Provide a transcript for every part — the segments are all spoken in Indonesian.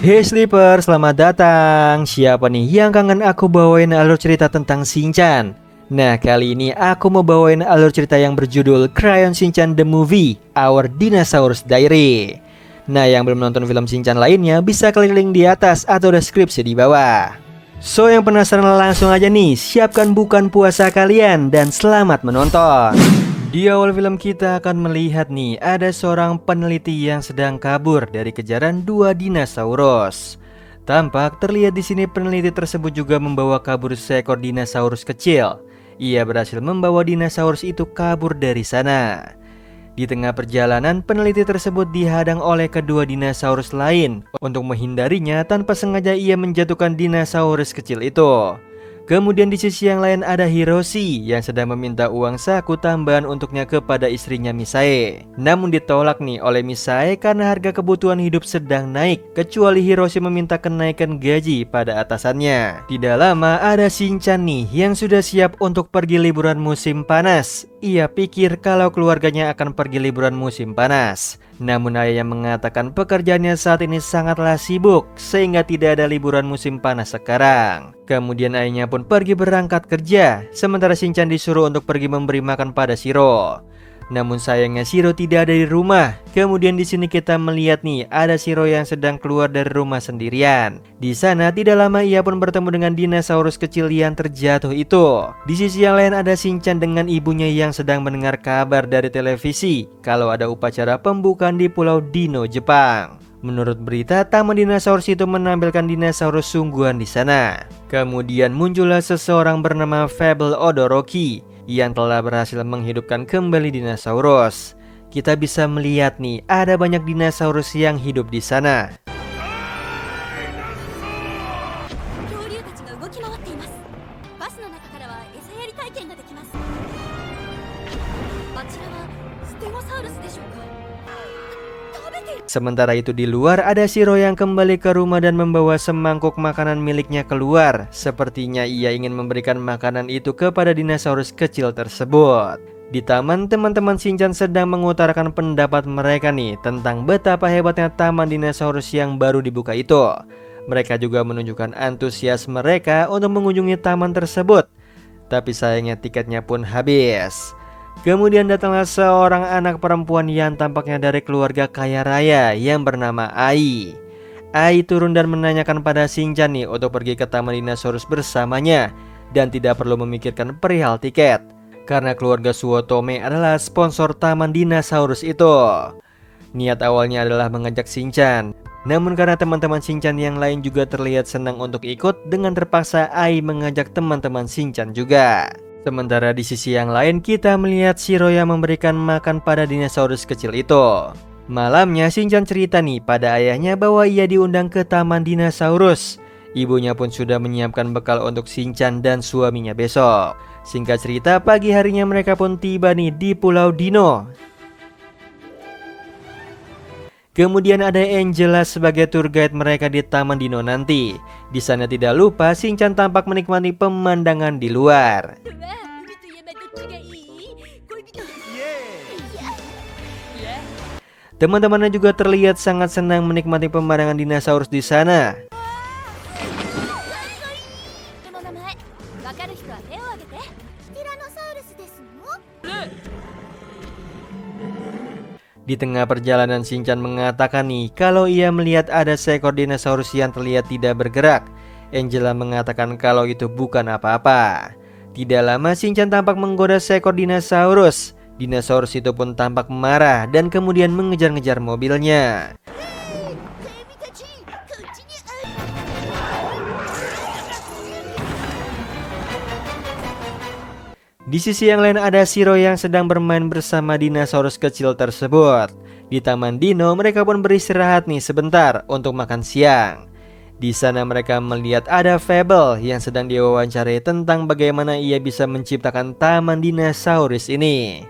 Hey Sleeper, selamat datang. Siapa nih yang kangen aku bawain alur cerita tentang Shinchan? Nah, kali ini aku mau bawain alur cerita yang berjudul Crayon Shinchan The Movie, Our Dinosaurus Diary. Nah, yang belum nonton film Shinchan lainnya bisa klik link di atas atau deskripsi di bawah. So, yang penasaran langsung aja nih, siapkan bukan puasa kalian dan selamat menonton. Di awal film kita akan melihat nih, ada seorang peneliti yang sedang kabur dari kejaran dua dinosaurus. Tampak terlihat di sini peneliti tersebut juga membawa kabur seekor dinosaurus kecil. Ia berhasil membawa dinosaurus itu kabur dari sana. Di tengah perjalanan, peneliti tersebut dihadang oleh kedua dinosaurus lain. Untuk menghindarinya, tanpa sengaja ia menjatuhkan dinosaurus kecil itu. Kemudian di sisi yang lain ada Hiroshi yang sedang meminta uang saku tambahan untuknya kepada istrinya Misae. Namun ditolak nih oleh Misae karena harga kebutuhan hidup sedang naik, kecuali Hiroshi meminta kenaikan gaji pada atasannya. Tidak lama ada Shinchan nih yang sudah siap untuk pergi liburan musim panas. Ia pikir kalau keluarganya akan pergi liburan musim panas. Namun ayahnya mengatakan pekerjaannya saat ini sangatlah sibuk sehingga tidak ada liburan musim panas sekarang. Kemudian ayahnya pun pergi berangkat kerja, sementara Shinchan disuruh untuk pergi memberi makan pada Shiro. Namun sayangnya Shiro tidak ada di rumah. Kemudian di sini kita melihat nih ada Shiro yang sedang keluar dari rumah sendirian. Di sana tidak lama ia pun bertemu dengan dinosaurus kecil yang terjatuh itu. Di sisi yang lain ada Shinchan dengan ibunya yang sedang mendengar kabar dari televisi kalau ada upacara pembukaan di Pulau Dino, Jepang. Menurut berita, taman dinosaurus itu menampilkan dinosaurus sungguhan di sana. Kemudian muncullah seseorang bernama Fable Odoroki yang telah berhasil menghidupkan kembali dinosaurus. Kita bisa melihat nih, ada banyak dinosaurus yang hidup di sana. Sementara itu di luar ada Shiro yang kembali ke rumah dan membawa semangkuk makanan miliknya keluar. Sepertinya ia ingin memberikan makanan itu kepada dinosaurus kecil tersebut. Di taman, teman-teman Shinchan sedang mengutarakan pendapat mereka nih tentang betapa hebatnya taman dinosaurus yang baru dibuka itu. Mereka juga menunjukkan antusias mereka untuk mengunjungi taman tersebut. Tapi sayangnya tiketnya pun habis. Kemudian datanglah seorang anak perempuan yang tampaknya dari keluarga kaya raya yang bernama Ai. Ai turun dan menanyakan pada Shinchan nih untuk pergi ke taman dinosaurus bersamanya dan tidak perlu memikirkan perihal tiket karena keluarga Suotome adalah sponsor taman dinosaurus itu. Niat awalnya adalah mengajak Shinchan, namun karena teman-teman Shinchan yang lain juga terlihat senang untuk ikut, dengan terpaksa Ai mengajak teman-teman Shinchan juga. Sementara di sisi yang lain kita melihat Shiro yang memberikan makan pada dinosaurus kecil itu. Malamnya Shinchan cerita nih pada ayahnya bahwa ia diundang ke taman dinosaurus. Ibunya pun sudah menyiapkan bekal untuk Shinchan dan suaminya besok. Singkat cerita, pagi harinya mereka pun tiba nih di Pulau Dino. Kemudian ada Angela sebagai tour guide mereka di Taman Dino nanti. Di sana tidak lupa Shinchan tampak menikmati pemandangan di luar. Teman-temannya juga terlihat sangat senang menikmati pemandangan dinosaurus di sana. Di tengah perjalanan Shinchan mengatakan nih kalau ia melihat ada seekor dinosaurus yang terlihat tidak bergerak. Angela mengatakan kalau itu bukan apa-apa. Tidak lama Shinchan tampak menggoda seekor dinosaurus. Dinosaurus itu pun tampak marah dan kemudian mengejar-ngejar mobilnya. Di sisi yang lain ada Shiro yang sedang bermain bersama dinosaurus kecil tersebut. Di Taman Dino mereka pun beristirahat nih sebentar untuk makan siang. Di sana mereka melihat ada Fable yang sedang diwawancarai tentang bagaimana ia bisa menciptakan taman dinosaurus ini.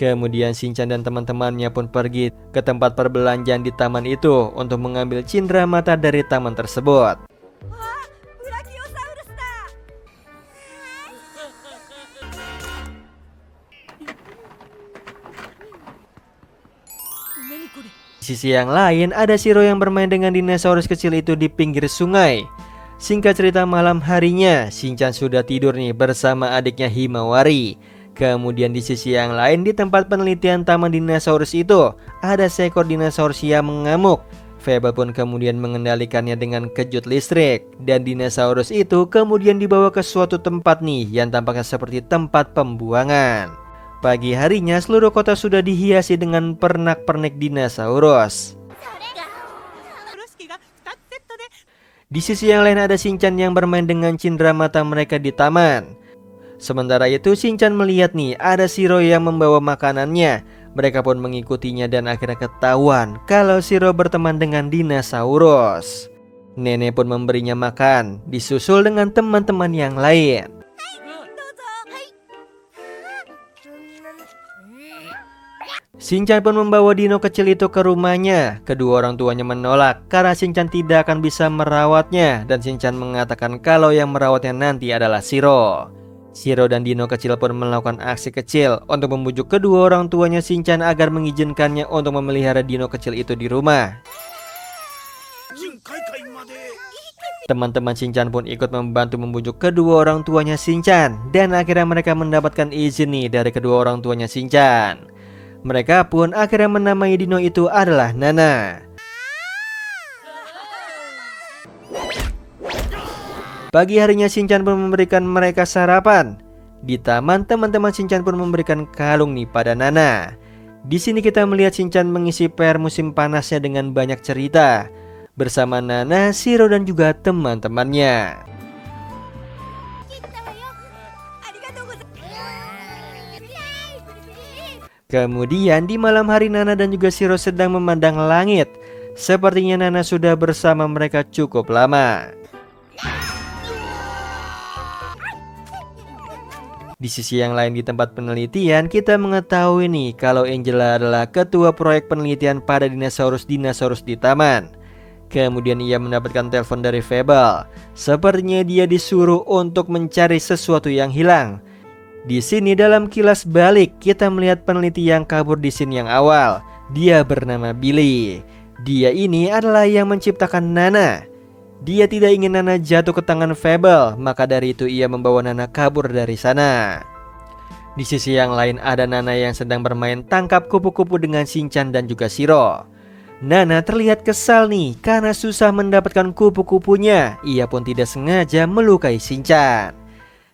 Kemudian Shinchan dan teman-temannya pun pergi ke tempat perbelanjaan di taman itu untuk mengambil cindera mata dari taman tersebut. Di sisi yang lain ada Shiro yang bermain dengan dinosaurus kecil itu di pinggir sungai. Singkat cerita, malam harinya Shinchan sudah tidur nih bersama adiknya Himawari. Kemudian di sisi yang lain di tempat penelitian taman dinosaurus itu ada seekor dinosaurus yang mengamuk. Fable pun kemudian mengendalikannya dengan kejut listrik. Dan dinosaurus itu kemudian dibawa ke suatu tempat nih yang tampaknya seperti tempat pembuangan. Pagi harinya seluruh kota sudah dihiasi dengan pernak-pernik dinosaurus. Di sisi yang lain ada Shinchan yang bermain dengan cindera mata mereka di taman. Sementara itu Shinchan melihat nih ada Shiro yang membawa makanannya. Mereka pun mengikutinya dan akhirnya ketahuan kalau Shiro berteman dengan dinosaurus. Nenek pun memberinya makan, disusul dengan teman-teman yang lain. Shinchan pun membawa dino kecil itu ke rumahnya. Kedua orang tuanya menolak karena Shinchan tidak akan bisa merawatnya. Dan Shinchan mengatakan kalau yang merawatnya nanti adalah Shiro. Shiro dan dino kecil pun melakukan aksi kecil untuk membujuk kedua orang tuanya Shinchan agar mengizinkannya untuk memelihara dino kecil itu di rumah. Teman-teman Shinchan pun ikut membantu membujuk kedua orang tuanya Shinchan. Dan akhirnya mereka mendapatkan izin nih dari kedua orang tuanya Shinchan. Mereka pun akhirnya menamai dino itu adalah Nana. Pagi harinya Shinchan pun memberikan mereka sarapan. Di taman teman-teman Shinchan pun memberikan kalung nih pada Nana. Di sini kita melihat Shinchan mengisi PR musim panasnya dengan banyak cerita bersama Nana, Shiro dan juga teman-temannya. Kemudian di malam hari Nana dan juga Shiro sedang memandang langit. Sepertinya Nana sudah bersama mereka cukup lama. Di sisi yang lain di tempat penelitian kita mengetahui nih kalau Angela adalah ketua proyek penelitian pada dinosaurus di taman. Kemudian ia mendapatkan telepon dari Fable. Sepertinya dia disuruh untuk mencari sesuatu yang hilang. Di sini dalam kilas balik kita melihat peneliti yang kabur di scene yang awal. Dia bernama Billy. Dia ini adalah yang menciptakan Nana. Dia tidak ingin Nana jatuh ke tangan Fable, maka dari itu ia membawa Nana kabur dari sana. Di sisi yang lain ada Nana yang sedang bermain tangkap kupu-kupu dengan Shinchan dan juga Shiro. Nana terlihat kesal nih karena susah mendapatkan kupu-kupunya. Ia pun tidak sengaja melukai Shinchan.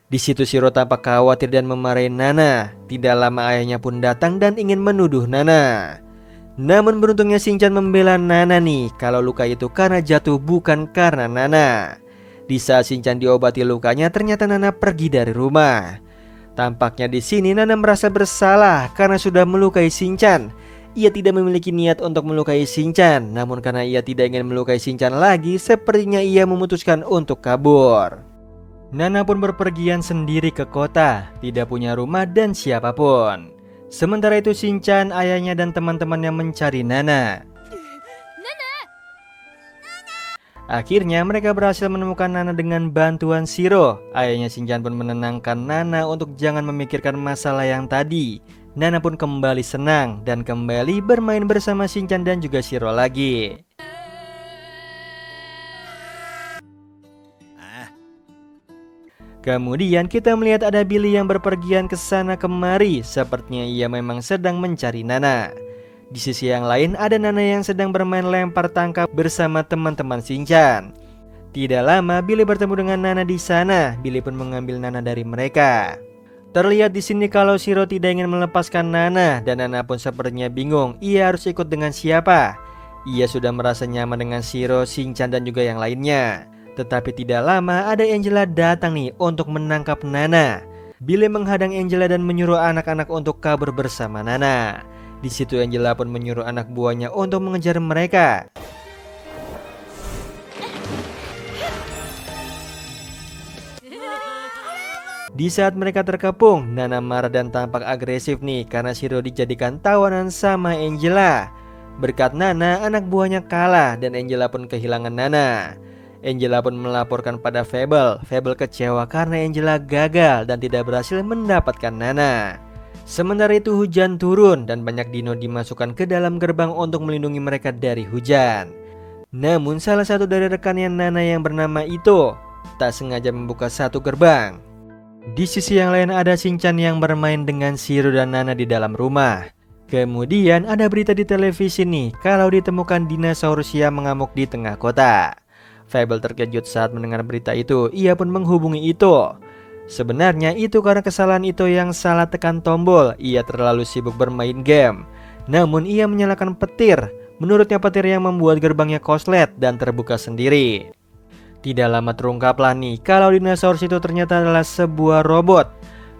Di situ Shiro tampak khawatir dan memarahi Nana. Tidak lama ayahnya pun datang dan ingin menuduh Nana. Namun beruntungnya Shinchan membela Nana nih kalau luka itu karena jatuh bukan karena Nana. Di saat Shinchan diobati lukanya ternyata Nana pergi dari rumah. Tampaknya di sini Nana merasa bersalah karena sudah melukai Shinchan. Ia tidak memiliki niat untuk melukai Shinchan, namun karena ia tidak ingin melukai Shinchan lagi, sepertinya ia memutuskan untuk kabur. Nana pun berpergian sendiri ke kota, tidak punya rumah dan siapapun. Sementara itu Shinchan, ayahnya dan teman-temannya mencari Nana. Akhirnya mereka berhasil menemukan Nana dengan bantuan Shiro. Ayahnya Shinchan pun menenangkan Nana untuk jangan memikirkan masalah yang tadi. Nana pun kembali senang dan kembali bermain bersama Shinchan dan juga Shiro lagi. Kemudian kita melihat ada Billy yang berpergian ke sana kemari. Sepertinya ia memang sedang mencari Nana. Di sisi yang lain ada Nana yang sedang bermain lempar tangkap bersama teman-teman Shinchan. Tidak lama Billy bertemu dengan Nana di sana. Billy pun mengambil Nana dari mereka. Terlihat di sini kalau Shiro tidak ingin melepaskan Nana dan Nana pun sepertinya bingung ia harus ikut dengan siapa. Ia sudah merasa nyaman dengan Shiro, Shinchan dan juga yang lainnya. Tetapi tidak lama ada Angela datang nih untuk menangkap Nana. Billy menghadang Angela dan menyuruh anak-anak untuk kabur bersama Nana. Di situ Angela pun menyuruh anak buahnya untuk mengejar mereka. Di saat mereka terkepung, Nana marah dan tampak agresif nih karena Shiro dijadikan tawanan sama Angela. Berkat Nana, anak buahnya kalah dan Angela pun kehilangan Nana. Angela pun melaporkan pada Fable. Fable kecewa karena Angela gagal dan tidak berhasil mendapatkan Nana. Sementara itu hujan turun dan banyak dino dimasukkan ke dalam gerbang untuk melindungi mereka dari hujan. Namun salah satu dari rekannya Nana yang bernama Ito tak sengaja membuka satu gerbang. Di sisi yang lain ada Shinchan yang bermain dengan Shiro dan Nana di dalam rumah. Kemudian ada berita di televisi nih kalau ditemukan dinosaurus yang mengamuk di tengah kota. Fable terkejut saat mendengar berita itu, ia pun menghubungi Ito. Sebenarnya itu karena kesalahan Ito yang salah tekan tombol, ia terlalu sibuk bermain game. Namun ia menyalakan petir, menurutnya petir yang membuat gerbangnya koslet dan terbuka sendiri. Tidak lama terungkaplah nih kalau dinosaurus itu ternyata adalah sebuah robot.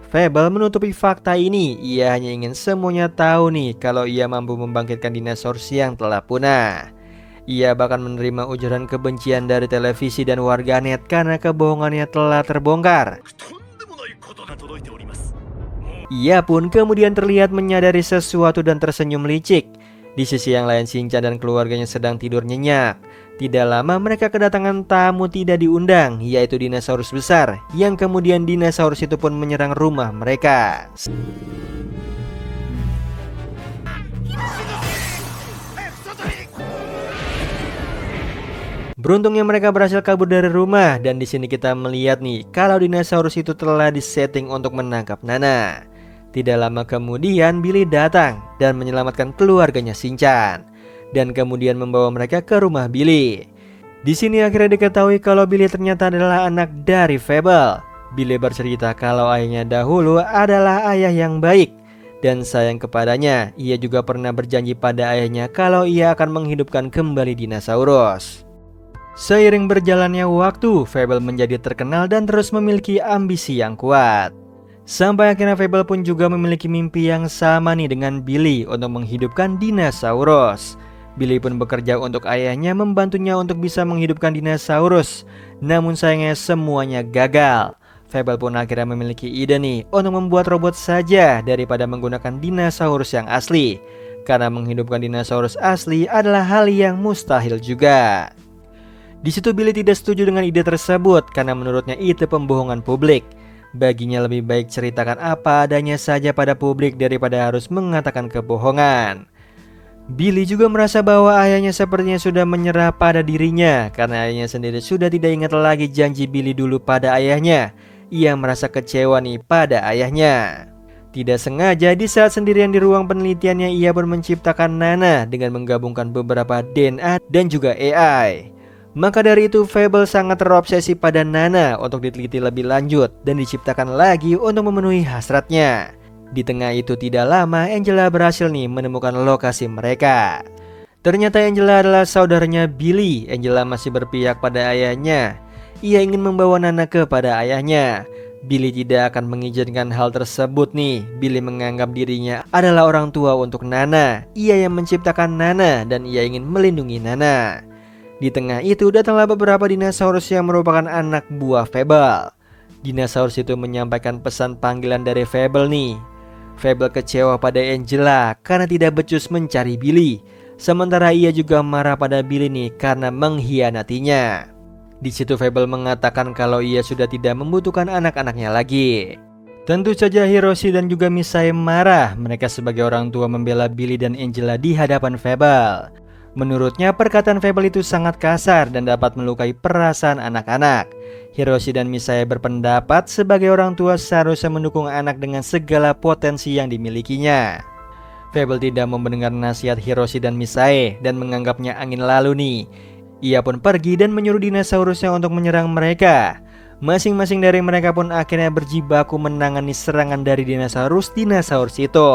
Fable menutupi fakta ini, ia hanya ingin semuanya tahu nih kalau ia mampu membangkitkan dinosaurus yang telah punah. Ia bahkan menerima ujaran kebencian dari televisi dan warganet karena kebohongannya telah terbongkar. Ia pun kemudian terlihat menyadari sesuatu dan tersenyum licik. Di sisi yang lain Shinchan dan keluarganya sedang tidur nyenyak. Tidak lama mereka kedatangan tamu tidak diundang, yaitu dinosaurus besar, yang kemudian dinosaurus itu pun menyerang rumah mereka. Beruntungnya mereka berhasil kabur dari rumah, dan di sini kita melihat nih kalau dinosaurus itu telah disetting untuk menangkap Nana. Tidak lama kemudian Billy datang dan menyelamatkan keluarganya Shinchan, dan kemudian membawa mereka ke rumah Billy. Di sini akhirnya diketahui kalau Billy ternyata adalah anak dari Fable. Billy bercerita kalau ayahnya dahulu adalah ayah yang baik dan sayang kepadanya. Ia juga pernah berjanji pada ayahnya kalau ia akan menghidupkan kembali dinosaurus. Seiring berjalannya waktu, Fable menjadi terkenal dan terus memiliki ambisi yang kuat. Sampai akhirnya Fable pun juga memiliki mimpi yang sama nih dengan Billy untuk menghidupkan dinosaurus. Billy pun bekerja untuk ayahnya, membantunya untuk bisa menghidupkan dinosaurus. Namun sayangnya semuanya gagal. Fable pun akhirnya memiliki ide nih untuk membuat robot saja daripada menggunakan dinosaurus yang asli. Karena menghidupkan dinosaurus asli adalah hal yang mustahil juga. Di situ Billy tidak setuju dengan ide tersebut karena menurutnya itu pembohongan publik. Baginya lebih baik ceritakan apa adanya saja pada publik daripada harus mengatakan kebohongan. Billy juga merasa bahwa ayahnya sepertinya sudah menyerah pada dirinya karena ayahnya sendiri sudah tidak ingat lagi janji Billy dulu pada ayahnya. Ia merasa kecewa nih pada ayahnya. Tidak sengaja di saat sendirian di ruang penelitiannya, ia pun menciptakan Nana dengan menggabungkan beberapa DNA dan juga AI. Maka dari itu Fable sangat terobsesi pada Nana untuk diteliti lebih lanjut dan diciptakan lagi untuk memenuhi hasratnya. Di tengah itu tidak lama Angela berhasil nih menemukan lokasi mereka. Ternyata Angela adalah saudaranya Billy. Angela masih berpihak pada ayahnya. Ia ingin membawa Nana kepada ayahnya. Billy tidak akan mengizinkan hal tersebut nih. Billy menganggap dirinya adalah orang tua untuk Nana. Ia yang menciptakan Nana dan ia ingin melindungi Nana. Di tengah itu datanglah beberapa dinosaurus yang merupakan anak buah Fable. Dinosaurus itu menyampaikan pesan panggilan dari Fable nih. Fable kecewa pada Angela karena tidak becus mencari Billy. Sementara ia juga marah pada Billy nih karena mengkhianatinya. Di situ Fable mengatakan kalau ia sudah tidak membutuhkan anak-anaknya lagi. Tentu saja Hiroshi dan juga Misae marah. Mereka sebagai orang tua membela Billy dan Angela di hadapan Fable. Menurutnya perkataan Fable itu sangat kasar dan dapat melukai perasaan anak-anak. Hiroshi dan Misae berpendapat sebagai orang tua seharusnya mendukung anak dengan segala potensi yang dimilikinya. Fable tidak mau mendengar nasihat Hiroshi dan Misae dan menganggapnya angin lalu nih. Ia pun pergi dan menyuruh dinosaurusnya untuk menyerang mereka. Masing-masing dari mereka pun akhirnya berjibaku menangani serangan dari dinosaurus itu.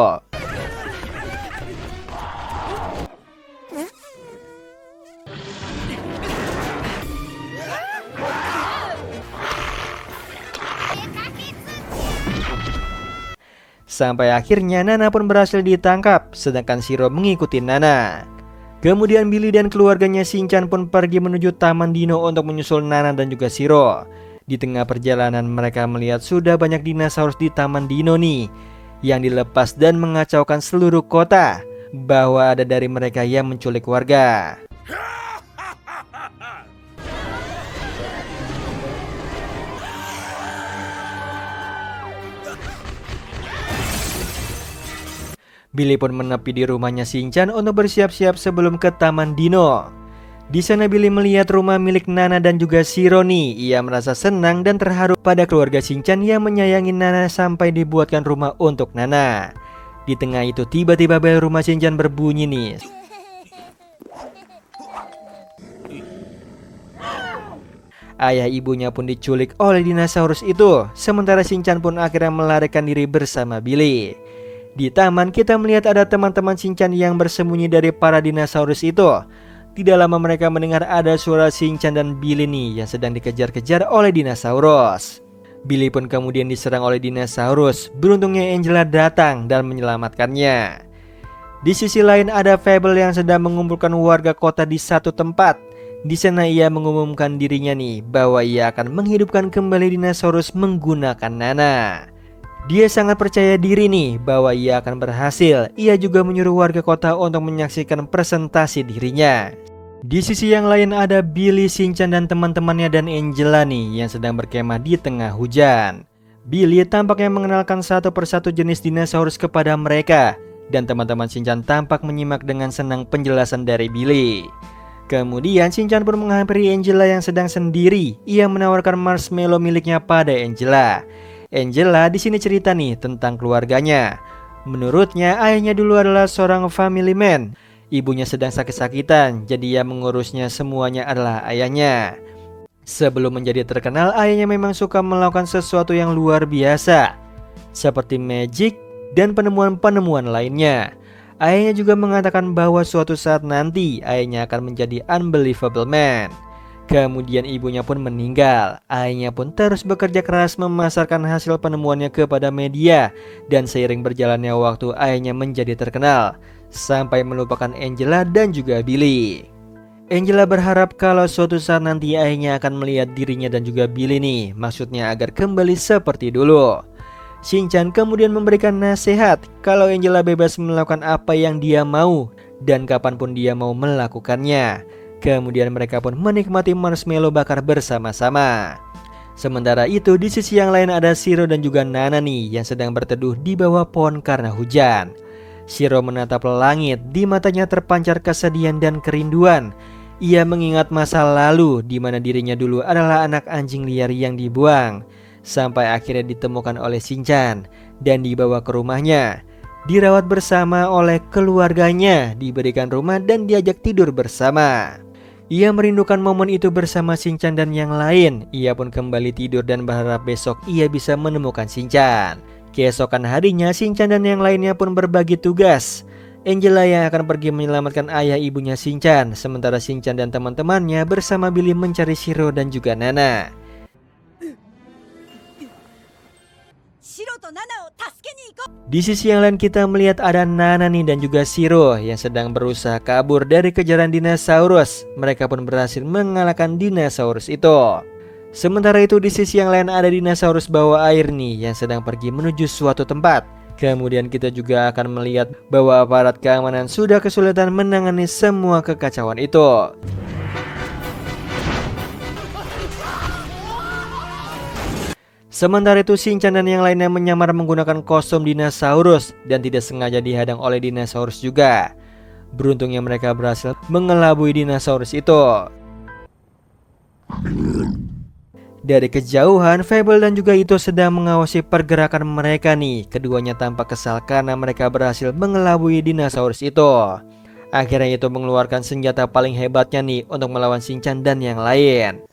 Sampai akhirnya Nana pun berhasil ditangkap, sedangkan Shiro mengikuti Nana. Kemudian Billy dan keluarganya Shinchan pun pergi menuju Taman Dino untuk menyusul Nana dan juga Shiro. Di tengah perjalanan mereka melihat sudah banyak dinosaurus di Taman Dino nih, yang dilepas dan mengacaukan seluruh kota. Bahwa ada dari mereka yang menculik warga. Billy pun menepi di rumahnya Shinchan untuk bersiap-siap sebelum ke Taman Dino. Di sana Billy melihat rumah milik Nana dan juga Shiro nih. Ia merasa senang dan terharu pada keluarga Shinchan yang menyayangi Nana sampai dibuatkan rumah untuk Nana. Di tengah itu tiba-tiba bel rumah Shinchan berbunyi nih. Ayah ibunya pun diculik oleh dinosaurus itu. Sementara Shinchan pun akhirnya melarikan diri bersama Billy. Di taman kita melihat ada teman-teman Shinchan yang bersembunyi dari para dinosaurus itu. Tidak lama mereka mendengar ada suara Shinchan dan Billy nih yang sedang dikejar-kejar oleh dinosaurus. Billy pun kemudian diserang oleh dinosaurus. Beruntungnya Angela datang dan menyelamatkannya. Di sisi lain ada Fable yang sedang mengumpulkan warga kota di satu tempat. Di sana ia mengumumkan dirinya nih bahwa ia akan menghidupkan kembali dinosaurus menggunakan Nana. Dia sangat percaya diri nih bahwa ia akan berhasil. Ia juga menyuruh warga kota untuk menyaksikan presentasi dirinya. Di sisi yang lain ada Billy, Shinchan dan teman-temannya dan Angela nih yang sedang berkemah di tengah hujan. Billy tampaknya mengenalkan satu persatu jenis dinosaurus kepada mereka. Dan teman-teman Shinchan tampak menyimak dengan senang penjelasan dari Billy. Kemudian Shinchan pun menghampiri Angela yang sedang sendiri. Ia menawarkan marshmallow miliknya pada Angela. Angela di sini cerita nih tentang keluarganya. Menurutnya ayahnya dulu adalah seorang family man. Ibunya sedang sakit-sakitan, jadi ia mengurusnya, semuanya adalah ayahnya. Sebelum menjadi terkenal, ayahnya memang suka melakukan sesuatu yang luar biasa, seperti magic dan penemuan-penemuan lainnya. Ayahnya juga mengatakan bahwa suatu saat nanti ayahnya akan menjadi unbelievable man. Kemudian ibunya pun meninggal. Ayahnya pun terus bekerja keras memasarkan hasil penemuannya kepada media. Dan seiring berjalannya waktu ayahnya menjadi terkenal, sampai melupakan Angela dan juga Billy. Angela berharap kalau suatu saat nanti ayahnya akan melihat dirinya dan juga Billy nih. Maksudnya agar kembali seperti dulu. Shinchan kemudian memberikan nasihat kalau Angela bebas melakukan apa yang dia mau dan kapanpun dia mau melakukannya. Kemudian mereka pun menikmati marshmallow bakar bersama-sama. Sementara itu di sisi yang lain ada Shiro dan juga Nana nih yang sedang berteduh di bawah pohon karena hujan. Shiro menatap langit, di matanya terpancar kesedihan dan kerinduan. Ia mengingat masa lalu di mana dirinya dulu adalah anak anjing liar yang dibuang. Sampai akhirnya ditemukan oleh Shinchan dan dibawa ke rumahnya. Dirawat bersama oleh keluarganya, diberikan rumah dan diajak tidur bersama. Ia merindukan momen itu bersama Shinchan dan yang lain. Ia pun kembali tidur dan berharap besok ia bisa menemukan Shinchan. Keesokan harinya Shinchan dan yang lainnya pun berbagi tugas. Angela yang akan pergi menyelamatkan ayah ibunya Shinchan, sementara Shinchan dan teman-temannya bersama Billy mencari Shiro dan juga Nana. Di sisi yang lain kita melihat ada Nana nih dan juga Shiro yang sedang berusaha kabur dari kejaran dinosaurus. Mereka pun berhasil mengalahkan dinosaurus itu. Sementara itu di sisi yang lain ada dinosaurus bawah air nih yang sedang pergi menuju suatu tempat. Kemudian kita juga akan melihat bahwa aparat keamanan sudah kesulitan menangani semua kekacauan itu. Sementara itu Shinchan dan yang lainnya menyamar menggunakan kostum dinosaurus dan tidak sengaja dihadang oleh dinosaurus juga. Beruntungnya mereka berhasil mengelabui dinosaurus itu. Dari kejauhan Fable dan juga Ito sedang mengawasi pergerakan mereka nih. Keduanya tampak kesal karena mereka berhasil mengelabui dinosaurus itu. Akhirnya Ito mengeluarkan senjata paling hebatnya nih untuk melawan Shinchan dan yang lain.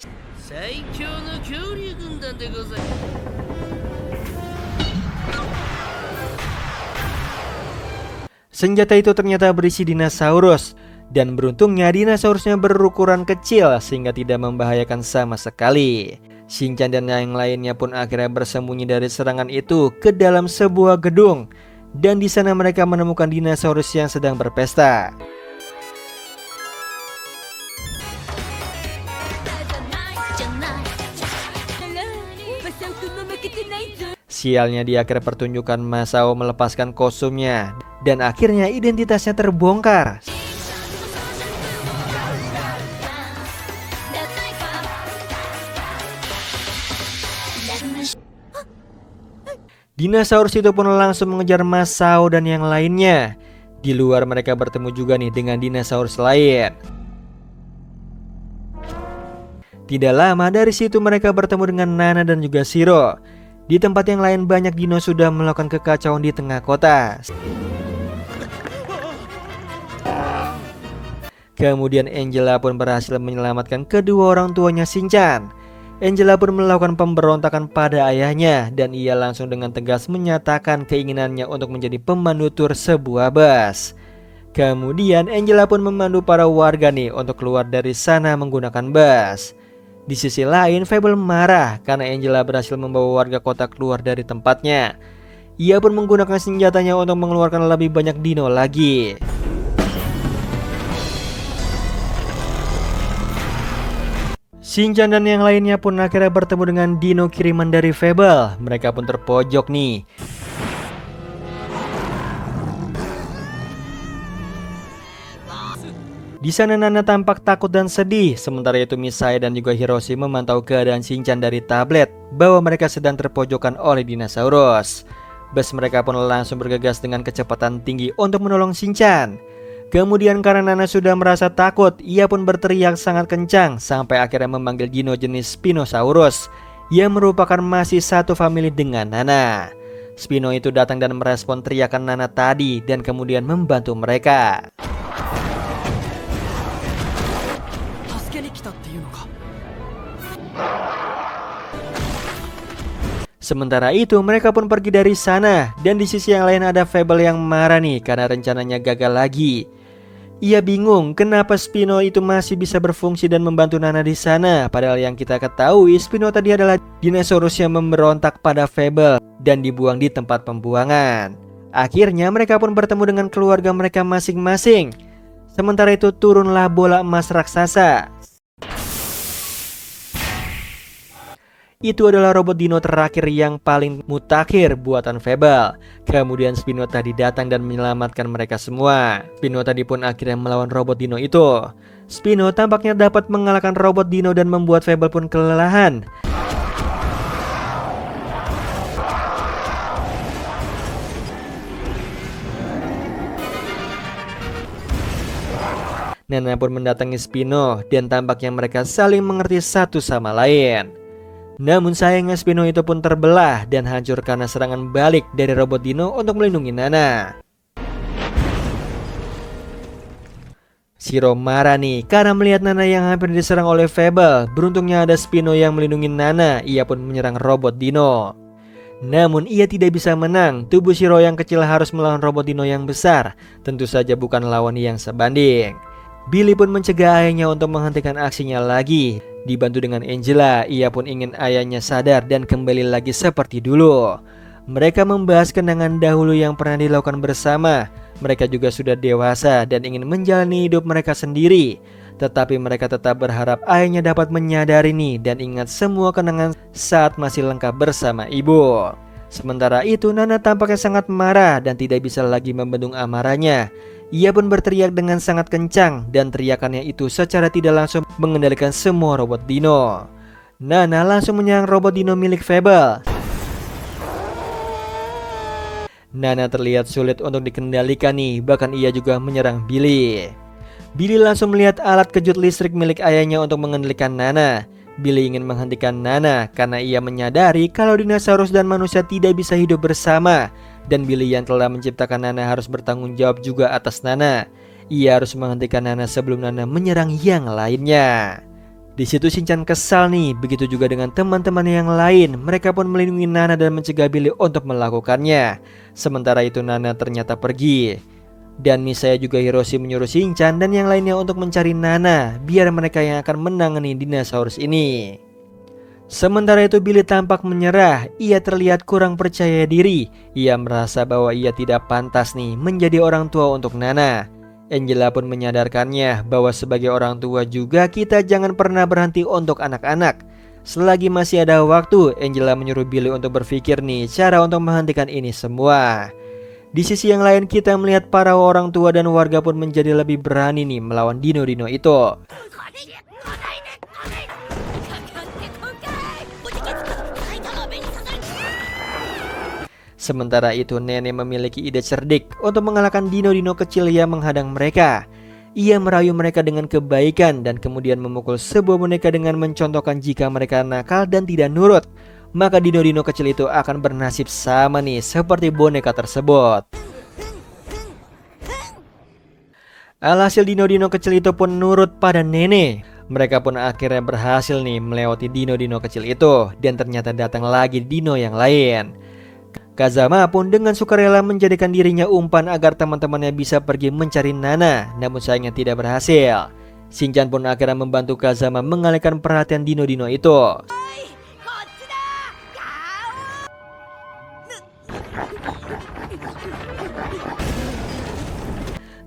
Senjata itu ternyata berisi dinosaurus. Dan beruntungnya dinosaurusnya berukuran kecil sehingga tidak membahayakan sama sekali. Shinchan dan yang lainnya pun akhirnya bersembunyi dari serangan itu ke dalam sebuah gedung. Dan di sana mereka menemukan dinosaurus yang sedang berpesta. Sialnya di akhir pertunjukan Masao melepaskan kostumnya dan akhirnya identitasnya terbongkar. Dinosaurus itu pun langsung mengejar Masao dan yang lainnya. Di luar mereka bertemu juga nih dengan dinosaurus lain. Tidak lama dari situ mereka bertemu dengan Nana dan juga Shiro. Di tempat yang lain banyak dino sudah melakukan kekacauan di tengah kota. Kemudian Angela pun berhasil menyelamatkan kedua orang tuanya Shinchan. Angela pun melakukan pemberontakan pada ayahnya dan ia langsung dengan tegas menyatakan keinginannya untuk menjadi pemandu tur sebuah bus. Kemudian Angela pun memandu para warga nih untuk keluar dari sana menggunakan bus. Di sisi lain, Fable marah karena Angela berhasil membawa warga kota keluar dari tempatnya. Ia pun menggunakan senjatanya untuk mengeluarkan lebih banyak dino lagi. Shinchan dan yang lainnya pun akhirnya bertemu dengan dino kiriman dari Fable. Mereka pun terpojok nih. Di sana Nana tampak takut dan sedih. Sementara itu Misai dan juga Hiroshi memantau keadaan Shinchan dari tablet bahwa mereka sedang terpojokkan oleh dinosaurus. Bus mereka pun langsung bergegas dengan kecepatan tinggi untuk menolong Shinchan. Kemudian karena Nana sudah merasa takut, ia pun berteriak sangat kencang sampai akhirnya memanggil dino jenis Spinosaurus yang merupakan masih satu famili dengan Nana. Spino itu datang dan merespon teriakan Nana tadi dan kemudian membantu mereka. Sementara itu mereka pun pergi dari sana dan di sisi yang lain ada Fable yang marah nih karena rencananya gagal lagi. Ia bingung kenapa Spino itu masih bisa berfungsi dan membantu Nana di sana. Padahal yang kita ketahui Spino tadi adalah dinosaurus yang memberontak pada Fable dan dibuang di tempat pembuangan. Akhirnya mereka pun bertemu dengan keluarga mereka masing-masing. Sementara itu turunlah bola emas raksasa. Itu adalah robot dino terakhir yang paling mutakhir buatan Fable. Kemudian Spino tadi datang dan menyelamatkan mereka semua. Spino tadi pun akhirnya melawan robot dino itu. Spino tampaknya dapat mengalahkan robot dino dan membuat Fable pun kelelahan. Nana pun mendatangi Spino dan tampaknya mereka saling mengerti satu sama lain. Namun sayangnya Spino itu pun terbelah dan hancur karena serangan balik dari robot dino untuk melindungi Nana. Shiro marah nih karena melihat Nana yang hampir diserang oleh Fable. Beruntungnya ada Spino yang melindungi Nana, ia pun menyerang robot dino. Namun ia tidak bisa menang, tubuh Shiro yang kecil harus melawan robot dino yang besar. Tentu saja bukan lawan yang sebanding. Billy pun mencegah ayahnya untuk menghentikan aksinya lagi. Dibantu dengan Angela, ia pun ingin ayahnya sadar dan kembali lagi seperti dulu. Mereka membahas kenangan dahulu yang pernah dilakukan bersama. Mereka juga sudah dewasa dan ingin menjalani hidup mereka sendiri. Tetapi mereka tetap berharap ayahnya dapat menyadari nih dan ingat semua kenangan saat masih lengkap bersama ibu. Sementara itu Nana tampaknya sangat marah dan tidak bisa lagi membendung amarahnya. Ia pun berteriak dengan sangat kencang dan teriakannya itu secara tidak langsung mengendalikan semua robot dino. Nana langsung menyerang robot dino milik Fable. Nana terlihat sulit untuk dikendalikan nih, bahkan ia juga menyerang Billy. Billy langsung melihat alat kejut listrik milik ayahnya untuk mengendalikan Nana. Billy ingin menghentikan Nana karena ia menyadari kalau dinosaurus dan manusia tidak bisa hidup bersama. Dan Billy yang telah menciptakan Nana harus bertanggung jawab juga atas Nana. Ia harus menghentikan Nana sebelum Nana menyerang yang lainnya. Di situ Shinchan kesal nih, begitu juga dengan teman-teman yang lain. Mereka pun melindungi Nana dan mencegah Billy untuk melakukannya. Sementara itu Nana ternyata pergi. Dan Misaya juga Hiroshi menyuruh Shinchan dan yang lainnya untuk mencari Nana, biar mereka yang akan menangani dinosaurus ini. Sementara itu Billy tampak menyerah. Ia terlihat kurang percaya diri. Ia merasa bahwa ia tidak pantas nih menjadi orang tua untuk Nana. Angela pun menyadarkannya bahwa sebagai orang tua juga kita jangan pernah berhenti untuk anak-anak. Selagi masih ada waktu, Angela menyuruh Billy untuk berpikir nih cara untuk menghentikan ini semua. Di sisi yang lain kita melihat para orang tua dan warga pun menjadi lebih berani nih melawan dino-dino itu. Sementara itu nenek memiliki ide cerdik untuk mengalahkan dino-dino kecil yang menghadang mereka. Ia merayu mereka dengan kebaikan dan kemudian memukul sebuah boneka dengan mencontohkan jika mereka nakal dan tidak nurut, maka dino-dino kecil itu akan bernasib sama nih seperti boneka tersebut. Alhasil dino-dino kecil itu pun nurut pada nenek. Mereka pun akhirnya berhasil nih melewati dino-dino kecil itu, dan ternyata datang lagi dino yang lain. Kazama pun dengan sukarela menjadikan dirinya umpan agar teman-temannya bisa pergi mencari Nana, namun sayangnya tidak berhasil. Shinchan pun akhirnya membantu Kazama mengalihkan perhatian dino-dino itu.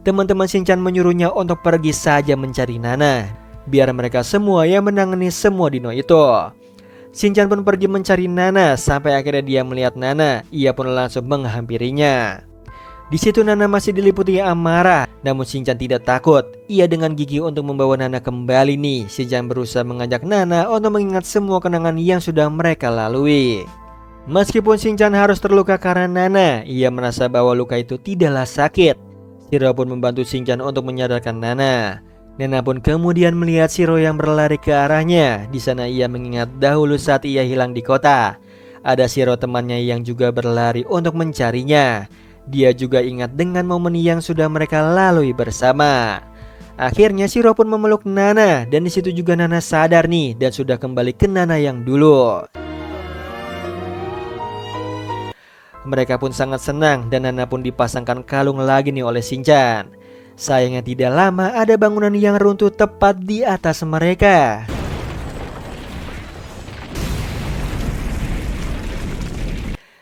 Teman-teman Shinchan menyuruhnya untuk pergi saja mencari Nana, biar mereka semua yang menangani semua dino itu. Shinchan pun pergi mencari Nana sampai akhirnya dia melihat Nana. Ia pun langsung menghampirinya. Di situ Nana masih diliputi amarah, namun Shinchan tidak takut. Ia dengan gigih untuk membawa Nana kembali nih. Shinchan berusaha mengajak Nana untuk mengingat semua kenangan yang sudah mereka lalui. Meskipun Shinchan harus terluka karena Nana, ia merasa bahwa luka itu tidaklah sakit. Shiro pun membantu Shinchan untuk menyadarkan Nana. Nana pun kemudian melihat Shiro yang berlari ke arahnya. Di sana ia mengingat dahulu saat ia hilang di kota. Ada Shiro temannya yang juga berlari untuk mencarinya. Dia juga ingat dengan momen yang sudah mereka lalui bersama. Akhirnya Shiro pun memeluk Nana, dan di situ juga Nana sadar nih dan sudah kembali ke Nana yang dulu. Mereka pun sangat senang dan Nana pun dipasangkan kalung lagi nih oleh Shinchan. Sayangnya tidak lama ada bangunan yang runtuh tepat di atas mereka.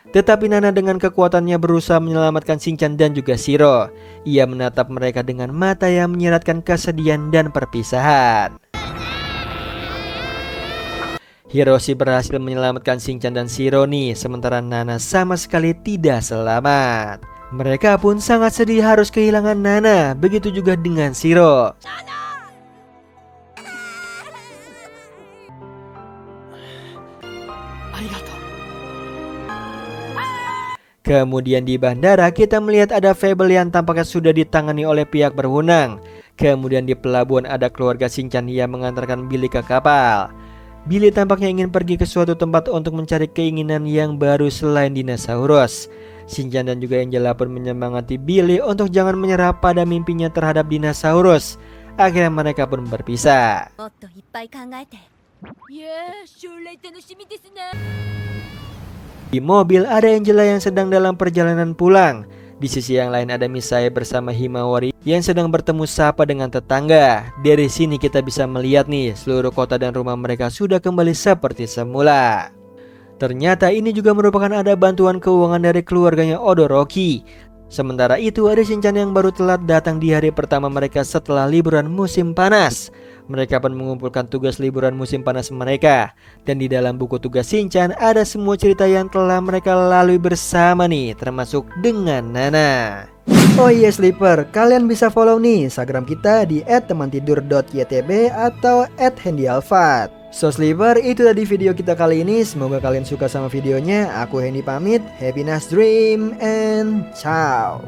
Tetapi Nana dengan kekuatannya berusaha menyelamatkan Shinchan dan juga Shiro. Ia menatap mereka dengan mata yang menyiratkan kesedihan dan perpisahan. Hiroshi berhasil menyelamatkan Shinchan dan Shiro nih, sementara Nana sama sekali tidak selamat. Mereka pun sangat sedih harus kehilangan Nana, begitu juga dengan Shiro. Kemudian di bandara kita melihat ada Fable yang tampaknya sudah ditangani oleh pihak berwenang. Kemudian di pelabuhan ada keluarga Shinchan yang mengantarkan Billy ke kapal. Billy tampaknya ingin pergi ke suatu tempat untuk mencari keinginan yang baru selain dinosaurus. Shinchan dan juga Angela pun menyemangati Billy untuk jangan menyerah pada mimpinya terhadap dinosaurus. Akhirnya mereka pun berpisah. Di mobil ada Angela yang sedang dalam perjalanan pulang. Di sisi yang lain ada Misae bersama Himawari yang sedang bertemu sapa dengan tetangga. Dari sini kita bisa melihat nih seluruh kota dan rumah mereka sudah kembali seperti semula. Ternyata ini juga merupakan ada bantuan keuangan dari keluarganya Odoroki. Sementara itu ada Shinchan yang baru telat datang di hari pertama mereka setelah liburan musim panas. Mereka pun mengumpulkan tugas liburan musim panas mereka. Dan di dalam buku tugas Shinchan ada semua cerita yang telah mereka lalui bersama nih, termasuk dengan Nana. Oh iya Sleeper, kalian bisa follow nih Instagram kita di @temantidur.ytb atau @handyalfat. So Sleeper, itu tadi video kita kali ini. Semoga kalian suka sama videonya. Aku Hendy pamit. Happy nice dream and ciao.